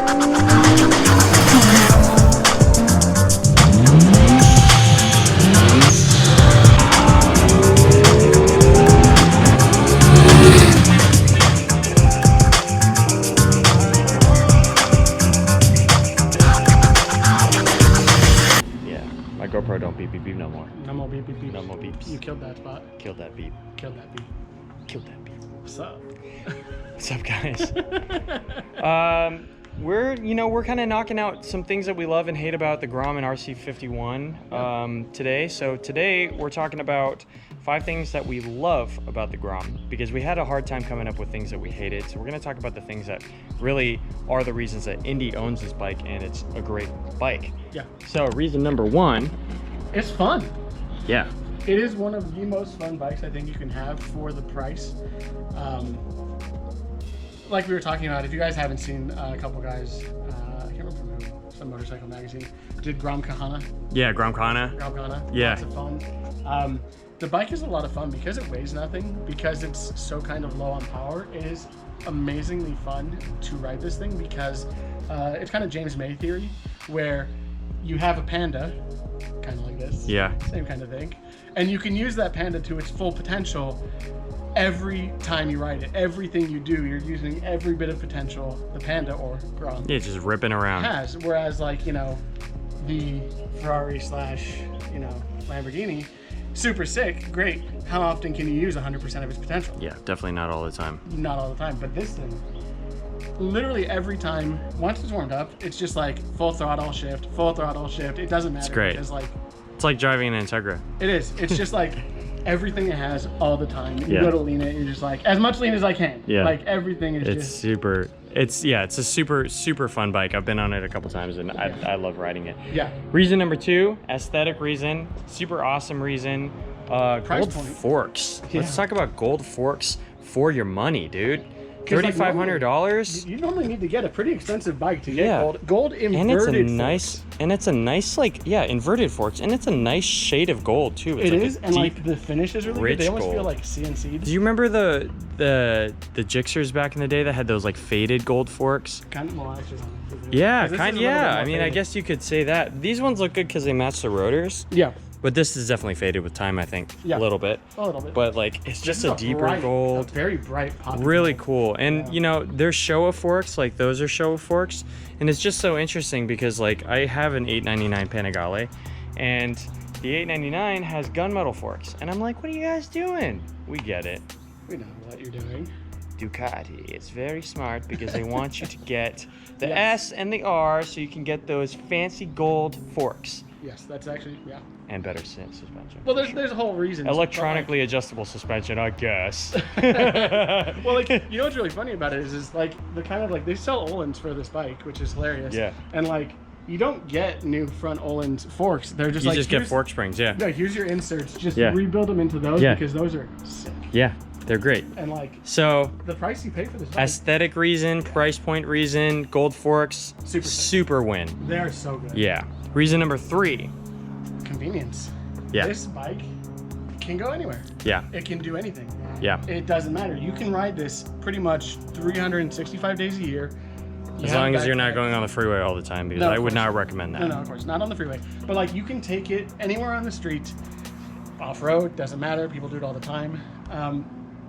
My GoPro don't beep beep beep no more. No more beep beep beep. No more beeps. You killed that spot. Killed that beep. Killed that beep. Killed that beep. What's up? What's up, guys? We're kind of knocking out some things that we love and hate about the Grom and RC51 today. So today we're talking about 5 things that we love about the Grom, because we had a hard time coming up with things that we hated. So we're going to talk about the things that really are the reasons that Indy owns this bike, and it's a great bike. Yeah. So reason number 1. It's fun. Yeah. It is one of the most fun bikes I think you can have for the price. Like we were talking about, if you guys haven't seen a couple guys, I can't remember from who, some motorcycle magazine, did Grom Kahana. Yeah, Grom Kahana. Grom Kahana. Yeah. Lots of fun. The bike is a lot of fun because it weighs nothing, because it's so kind of low on power. It is amazingly fun to ride this thing because it's kind of James May theory, where you have a Panda, kind of like this. Yeah. Same kind of thing. And you can use that Panda to its full potential every time you ride it. Everything you do, you're using every bit of potential the Panda or Grom just ripping around has. Whereas, like, you know, the Ferrari / Lamborghini, super sick, great. How often can you use 100% of its potential? Yeah, definitely not all the time. Not all the time, but this thing, literally every time, once it's warmed up, it's just like full throttle shift, full throttle shift. It doesn't matter. It's great. Because, like, it's like driving an Integra. It is. It's just like everything it has all the time. You go to lean it, you're just like, as much lean as I can. Yeah. Like, everything is it's super. It's a super fun bike. I've been on it a couple times, and I love riding it. Yeah. Reason number 2, aesthetic reason, super awesome reason. Gold forks. Yeah. Let's talk about gold forks for your money, dude. $3,500. You normally need to get a pretty expensive bike to get gold inverted and it's a nice inverted forks, and it's a nice shade of gold too. It's it is, and like the finish is really good. They almost feel like CNC'd. Do you remember the Gixxers back in the day that had those like faded gold forks? Kind of more actually. Yeah, kind of. Yeah, I mean, I guess you could say that. These ones look good because they match the rotors. Yeah. But this is definitely faded with time, I think. Yeah. A little bit. A little bit. But like, it's just a deeper gold. A very bright pop. Really cool. And you know, there's Showa forks, like those are Showa forks. And it's just so interesting because like I have an 899 Panigale, and the 899 has gunmetal forks. And I'm like, what are you guys doing? We get it. We know what you're doing. Ducati. It's very smart because they want you to get the S and the R so you can get those fancy gold forks. Yes, that's actually, And better suspension. Well, there's a whole reason. Electronically adjustable suspension, I guess. Well, like, you know what's really funny about it is like the kind of like, they sell Öhlins for this bike, which is hilarious. Yeah. And like, you don't get new front Öhlins forks. They're just you just get fork springs, No, here's your inserts. Just rebuild them into those because those are sick. Yeah. They're great. And like, so the price you pay for this bike, aesthetic reason, price point reason, gold forks, super win. They are so good. Yeah. Reason number 3, convenience. Yeah. This bike can go anywhere. Yeah. It can do anything. Yeah. It doesn't matter. You can ride this pretty much 365 days a year. As long as you're not going on the freeway all the time, because I would not recommend that. No, of course, not on the freeway. But like, you can take it anywhere on the street, off-road, doesn't matter. People do it all the time.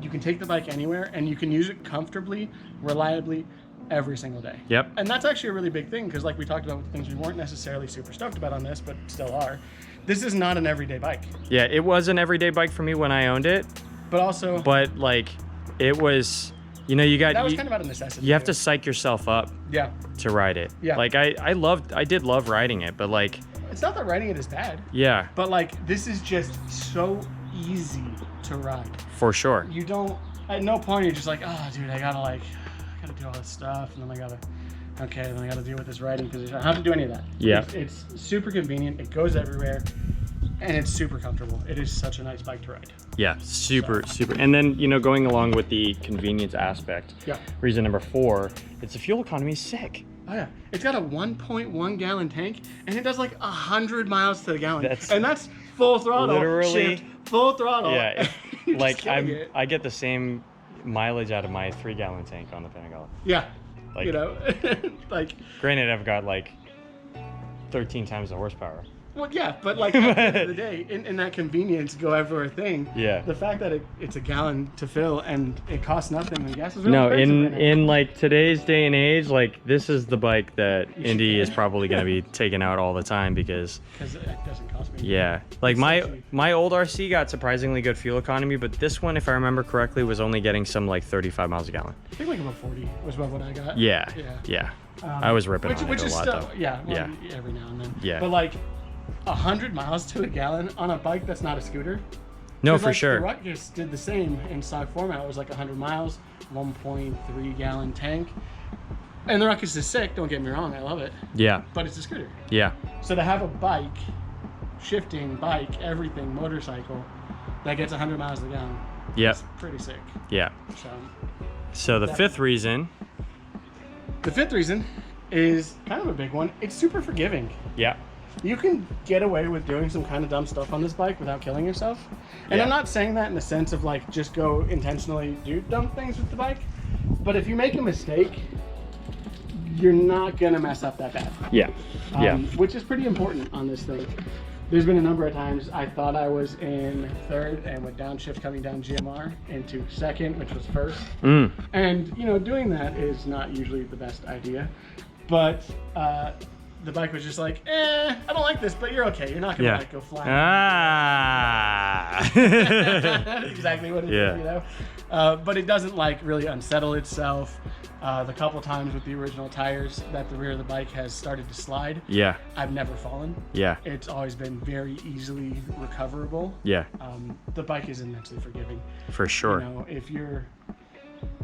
You can take the bike anywhere, and you can use it comfortably, reliably, every single day. Yep. And that's actually a really big thing, because like we talked about with things we weren't necessarily super stoked about on this, but still are. This is not an everyday bike. Yeah, it was an everyday bike for me when I owned it. But like, it was, you know, that was kind of out of necessity. You have to psych yourself up. Yeah. To ride it. Yeah. Like I did love riding it, but like. It's not that riding it is bad. Yeah. But like, this is just so easy to ride. For sure. You don't, at no point you're just like, oh dude, I gotta do all this stuff, and then I gotta deal with this riding position. I don't have to do any of that. Yeah. It's super convenient, it goes everywhere, and it's super comfortable. It is such a nice bike to ride. Yeah, super. And then, you know, going along with the convenience aspect, reason number 4, it's the fuel economy is sick. Oh yeah, it's got a 1.1 gallon tank, and it does like 100 miles to the gallon. And that's full throttle. Literally. Shift, full throttle. Yeah, like I get the same mileage out of my 3-gallon tank on the Panigale. Yeah. Like, you know, like. granted, I've got like 13 times the horsepower. Well, yeah, but like at the end of the day, in that convenience go everywhere thing, Yeah. the fact that it's a gallon to fill and it costs nothing, the gas is really No, expensive right now. in like today's day and age, like this is the bike that You should Indy get is it. probably going to be taking out all the time because Because it doesn't cost me. yeah, like It's so my cheap. my old RC got surprisingly good fuel economy, but this one, if I remember correctly, was only getting some like 35 miles a gallon. I think like about 40 was about what I got. Yeah, Yeah. yeah. I was ripping on it a lot though. Yeah, well, Yeah. every now and then. Yeah. But like 100 miles to a gallon on a bike that's not a scooter. No, 'Cause, for like, sure. The Ruckus did the same in stock format. It was like 100 miles, 1.3 gallon tank. And the Ruckus is sick, don't get me wrong, I love it. Yeah, But it's a scooter. yeah, So to have a bike, shifting, bike, everything, motorcycle, that gets 100 miles a gallon, yeah, it's pretty sick. yeah. So So the fifth reason, the fifth reason is kind of a big one. It's super forgiving. yeah, You can get away with doing some kind of dumb stuff on this bike without killing yourself. And Yeah. I'm not saying that in the sense of like just go intentionally do dumb things with the bike. But if you make a mistake, you're not gonna mess up that bad. yeah, yeah, Which is pretty important on this thing. There's been a number of times I thought I was in third and went downshift coming down GMR into second, which was first. mm, And you know, doing that is not usually the best idea. But the bike was just like, I don't like this, but you're okay. You're not gonna yeah. like go flying. Ah. That's exactly what it is, Yeah. you know. But it doesn't like really unsettle itself. The couple times with the original tires that the rear of the bike has started to slide, Yeah, I've never fallen. yeah, It's always been very easily recoverable. yeah, The bike is immensely forgiving. for sure. You know, if you're,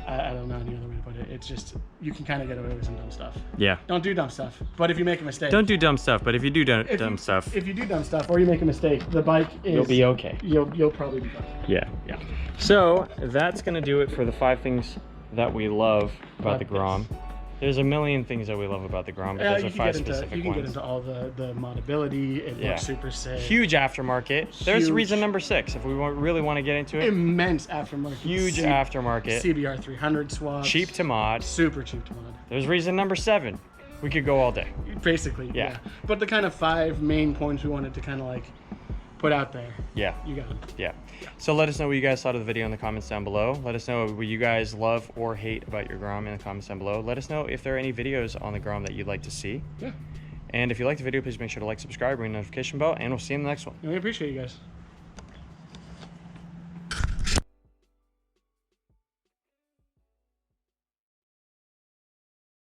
I don't know any other way to put it. It's just you can kind of get away with some dumb stuff. Yeah. Don't do dumb stuff. But if you make a mistake, Don't do dumb stuff, but if you do if dumb you, stuff, If you do dumb stuff or you make a mistake, the bike is. you'll be okay. You'll probably be fine. Yeah, yeah. So that's gonna do it for the 5 things that we love about the Grom. There's a million things that we love about the Grom, but those are You 5 can specific get ones. into all the modability. It Yeah. looks super sick. Huge aftermarket. There's Huge. reason number 6 if we really want to get into it. Immense aftermarket. Huge aftermarket. CBR 300 swaps. Cheap to mod. Super cheap to mod. There's reason number 7. We could go all day. Basically, Yeah. But the kind of 5 main points we wanted to kind of like put out there. Yeah. You got it. Yeah. So let us know what you guys thought of the video in the comments down below. Let us know what you guys love or hate about your Grom in the comments down below. Let us know if there are any videos on the Grom that you'd like to see. Yeah. And if you like the video, please make sure to like, subscribe, ring the notification bell, and we'll see you in the next one. We appreciate you guys.